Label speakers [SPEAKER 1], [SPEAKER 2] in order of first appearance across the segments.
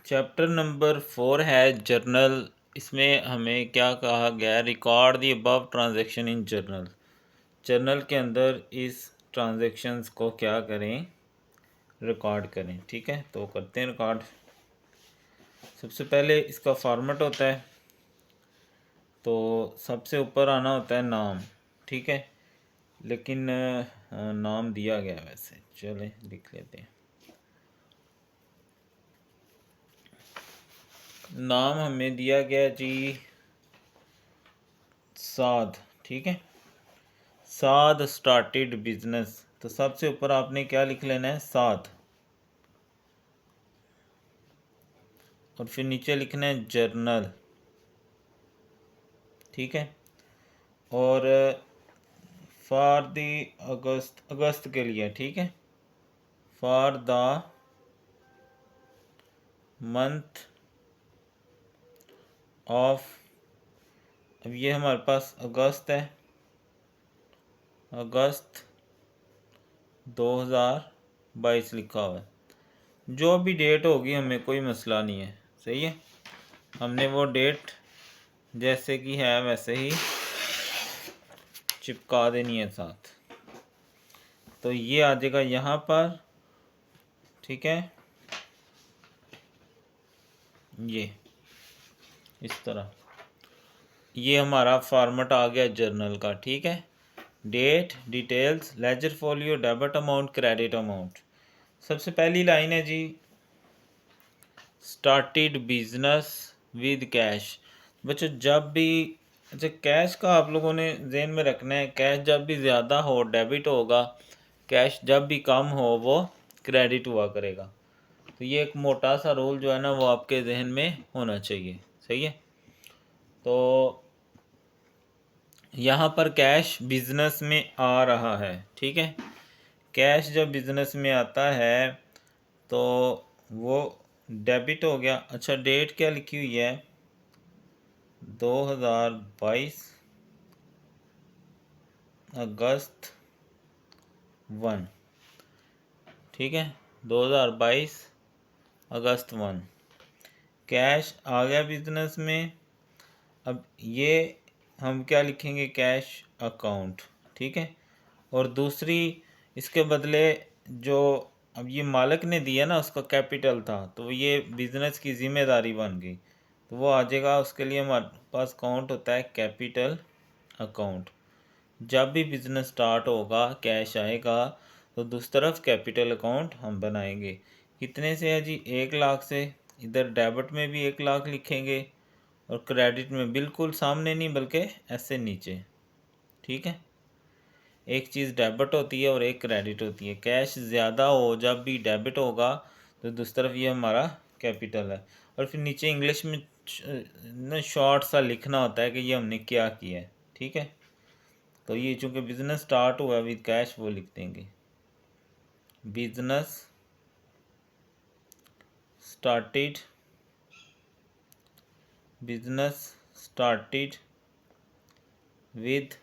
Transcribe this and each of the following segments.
[SPEAKER 1] Chapter number 4 है journal. इसमें हमें क्या कहा गया है, record the above transaction in journal. Journal के अंदर इस ट्रांजैक्शंस को क्या करें, रिकॉर्ड करें। ठीक है, तो करते हैं रिकॉर्ड। सबसे पहले इसका फॉर्मेट होता है, तो सबसे ऊपर आना होता है नाम। ठीक है, लेकिन नाम दिया गया है, वैसे चले लिख लेते हैं। नाम हमें दिया गया जी साद। ठीक है, साद स्टार्टेड बिजनेस। तो सबसे ऊपर आपने क्या लिख लेना है, साद, और फिर नीचे लिखना है जर्नल। ठीक है, और फॉर द अगस्त, अगस्त के लिए। ठीक है, फॉर द मंथ ऑफ, अब ये हमारे पास अगस्त है, अगस्त 2022 लिखा हुआ है। जो भी डेट होगी हमें कोई मसला नहीं है, सही है। हमने वो डेट जैसे कि है वैसे ही चिपका देनी है साथ। तो ये आ जाएगा यहाँ पर। ठीक है, ये इस तरह ये हमारा फॉर्मेट आ गया जर्नल का। ठीक है, date, details, ledger folio, debit amount, credit amount. सबसे पहली लाइन है जी, स्टार्टेड बिजनेस विद कैश। बच्चों जब भी, अच्छा कैश का आप लोगों ने जेहन में रखना है, कैश जब भी ज़्यादा हो डेबिट होगा, कैश जब भी कम हो वो क्रेडिट हुआ करेगा। तो ये एक मोटा सा रोल जो है ना वो आपके जहन में होना चाहिए, सही है। तो यहाँ पर कैश बिजनेस में आ रहा है। ठीक है, कैश जब बिजनेस में आता है तो वो डेबिट हो गया। अच्छा डेट क्या लिखी हुई है, 2022 अगस्त 1। ठीक है, 2022 अगस्त 1 कैश आ गया बिजनेस में। अब ये हम क्या लिखेंगे, कैश अकाउंट। ठीक है, और दूसरी इसके बदले जो अब ये मालिक ने दिया ना उसका कैपिटल था, तो ये बिजनेस की ज़िम्मेदारी बन गई, तो वो आ जाएगा। उसके लिए हमारे पास अकाउंट होता है कैपिटल अकाउंट। जब भी बिजनेस स्टार्ट होगा कैश आएगा तो दूसरी तरफ कैपिटल अकाउंट हम बनाएंगे। कितने से है जी, 1 लाख से। इधर डेबिट में भी 1 लाख लिखेंगे और क्रेडिट में बिल्कुल सामने नहीं बल्कि ऐसे नीचे। ठीक है, एक चीज़ डेबिट होती है और एक क्रेडिट होती है। कैश ज़्यादा हो जब भी डेबिट होगा तो दूसरी तरफ ये हमारा कैपिटल है। और फिर नीचे इंग्लिश में ना शॉर्ट सा लिखना होता है कि ये हमने क्या किया है। ठीक है, तो ये चूँकि बिजनेस स्टार्ट हुआ विद कैश वो लिख देंगे, business started, business started with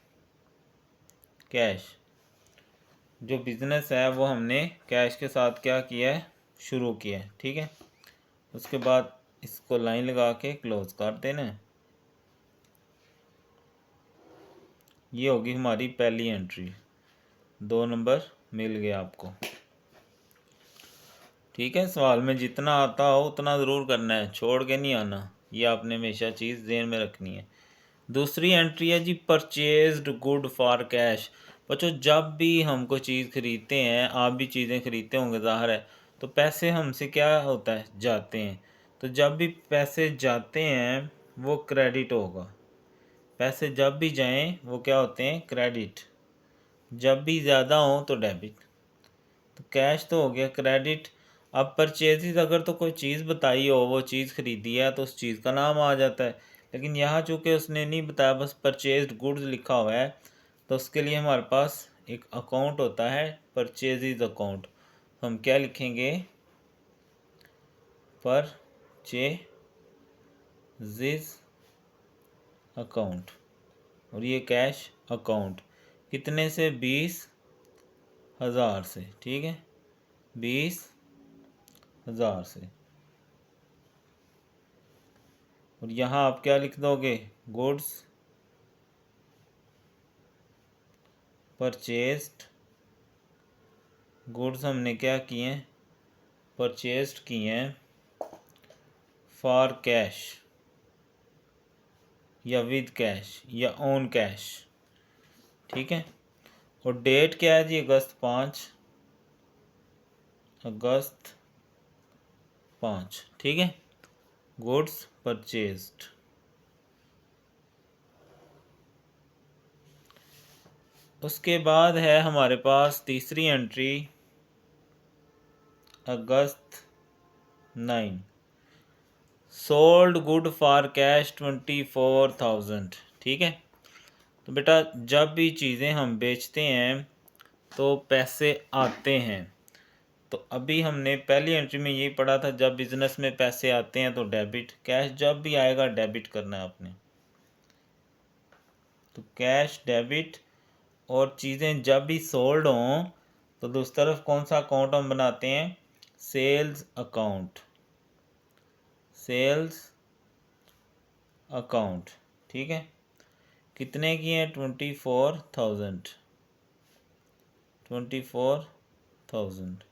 [SPEAKER 1] cash. जो बिज़नेस है वो हमने कैश के साथ क्या किया है, शुरू किया है। ठीक है, उसके बाद इसको लाइन लगा के क्लोज कर देना है। ये होगी हमारी पहली एंट्री। 2 नंबर मिल गया आपको। ठीक है, सवाल में जितना आता हो उतना ज़रूर करना है, छोड़ के नहीं आना। ये आपने हमेशा चीज़ ध्यान में रखनी है। दूसरी एंट्री है जी, परचेज्ड गुड फॉर कैश। बच्चों जब भी हम कोई चीज़ खरीदते हैं, आप भी चीज़ें खरीदते होंगे ज़ाहिर है, तो पैसे हमसे क्या होता है, जाते हैं। तो जब भी पैसे जाते हैं वो क्रेडिट होगा। पैसे जब भी जाएं वो क्या होते हैं, क्रेडिट। जब भी ज़्यादा हो तो डेबिट। तो कैश तो हो गया, क्रेडिट। अब परचेजेज अगर तो कोई चीज़ बताई हो, वो चीज़ खरीदी है तो उस चीज़ का नाम आ जाता है। लेकिन यहाँ चूँकि उसने नहीं बताया, बस परचेज्ड गुड्स लिखा हुआ है, तो उसके लिए हमारे पास एक अकाउंट होता है परचेजेज अकाउंट। तो हम क्या लिखेंगे, परचेजिज अकाउंट, और ये कैश अकाउंट। कितने से, 20,000 से। ठीक है, 20,000 से। और यहाँ आप क्या लिख दोगे, गुड्स परचेस्ड, गुड्स हमने क्या किए हैं, परचेस्ड किए हैं फॉर कैश या विद कैश या ऑन कैश, ठीक है। और डेट क्या है जी, अगस्त 5, अगस्त 5, ठीक है। Goods purchased. उसके बाद है हमारे पास तीसरी entry, August 9, sold good for cash 24,000, ठीक है। तो बेटा जब भी चीज़ें हम बेचते हैं तो पैसे आते हैं। तो अभी हमने पहली एंट्री में यही पढ़ा था, जब बिजनेस में पैसे आते हैं तो डेबिट, कैश जब भी आएगा डेबिट करना है आपने। तो कैश डेबिट, और चीज़ें जब भी सोल्ड हों तो दूसरी तरफ कौन सा अकाउंट हम बनाते हैं, सेल्स अकाउंट, सेल्स अकाउंट, ठीक है। कितने की हैं, 24,000, 24,000।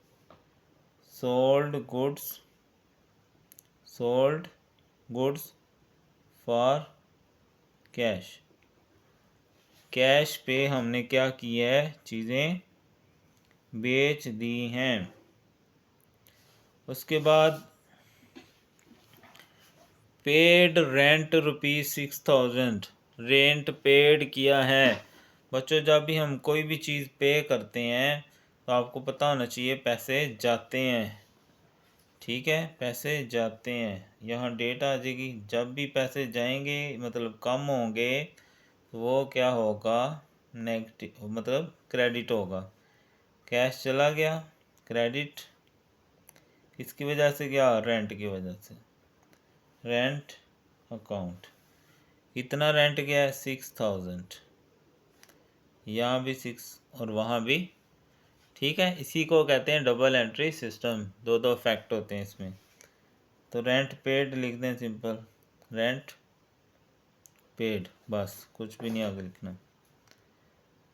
[SPEAKER 1] Sold goods, sold goods for cash, cash पे हमने क्या किया है, चीज़ें बेच दी हैं। उसके बाद पेड रेंट ₹6,000, रेंट पेड किया है। बच्चों जब भी हम कोई भी चीज़ पे करते हैं तो आपको पता होना चाहिए पैसे जाते हैं, ठीक है, पैसे जाते हैं। यहाँ डेट आ जाएगी, जब भी पैसे जाएंगे मतलब कम होंगे तो वो क्या होगा, नेगेटिव, मतलब क्रेडिट होगा। कैश चला गया, क्रेडिट किसकी वजह से गया, रेंट की वजह से, रेंट अकाउंट। कितना रेंट गया है, 6,000, यहाँ भी 6 और वहाँ भी, ठीक है। इसी को कहते हैं डबल एंट्री सिस्टम, दो दो फैक्ट होते हैं इसमें। तो रेंट पेड लिख दें, सिंपल रेंट पेड, बस कुछ भी नहीं आगे लिखना।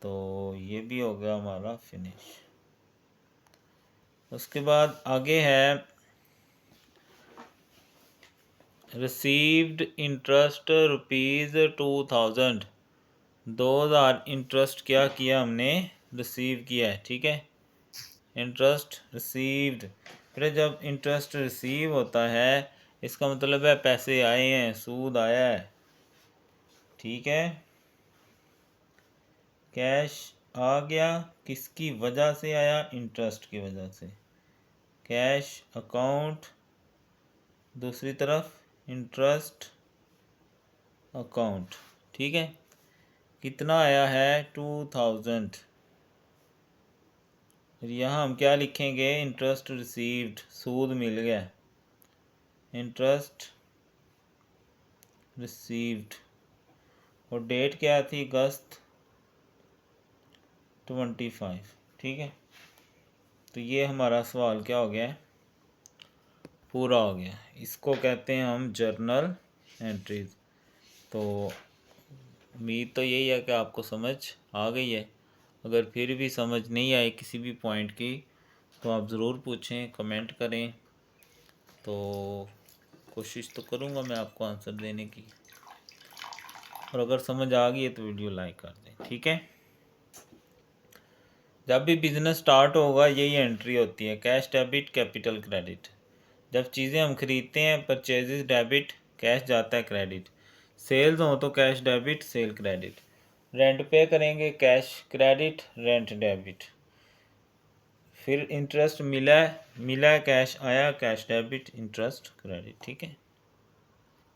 [SPEAKER 1] तो ये भी हो गया हमारा फिनिश। उसके बाद आगे है रिसीव्ड इंटरेस्ट ₹2,000, 2,000 इंटरेस्ट क्या किया हमने, रिसीव किया है, ठीक है। इंटरेस्ट रिसीव्ड, फिर जब इंटरेस्ट रिसीव होता है इसका मतलब है पैसे आए हैं, सूद आया है, ठीक है। कैश आ गया, किसकी वजह से आया, इंटरेस्ट की वजह से। कैश अकाउंट, दूसरी तरफ इंटरेस्ट अकाउंट, ठीक है। कितना आया है, 2,000। यहाँ हम क्या लिखेंगे, इंटरेस्ट रिसीव्ड, सूद मिल गया, इंटरेस्ट रिसीव्ड। और डेट क्या थी, अगस्त 25, ठीक है। तो ये हमारा सवाल क्या हो गया है, पूरा हो गया। इसको कहते हैं हम जर्नल एंट्रीज। तो उम्मीद तो यही है कि आपको समझ आ गई है। अगर फिर भी समझ नहीं आए किसी भी पॉइंट की तो आप ज़रूर पूछें, कमेंट करें, तो कोशिश तो करूँगा मैं आपको आंसर देने की। और अगर समझ आ गई है तो वीडियो लाइक कर दें, ठीक है। जब भी बिज़नेस स्टार्ट होगा यही एंट्री होती है, कैश डेबिट कैपिटल क्रेडिट। जब चीज़ें हम खरीदते हैं परचेजेस डेबिट, कैश जाता है क्रेडिट। सेल्स हो तो cash debit cell credit. Rent पे करेंगे कैश क्रेडिट रेंट डेबिट। फिर इंटरेस्ट मिला है कैश आया कैश डेबिट इंटरेस्ट क्रेडिट, ठीक है।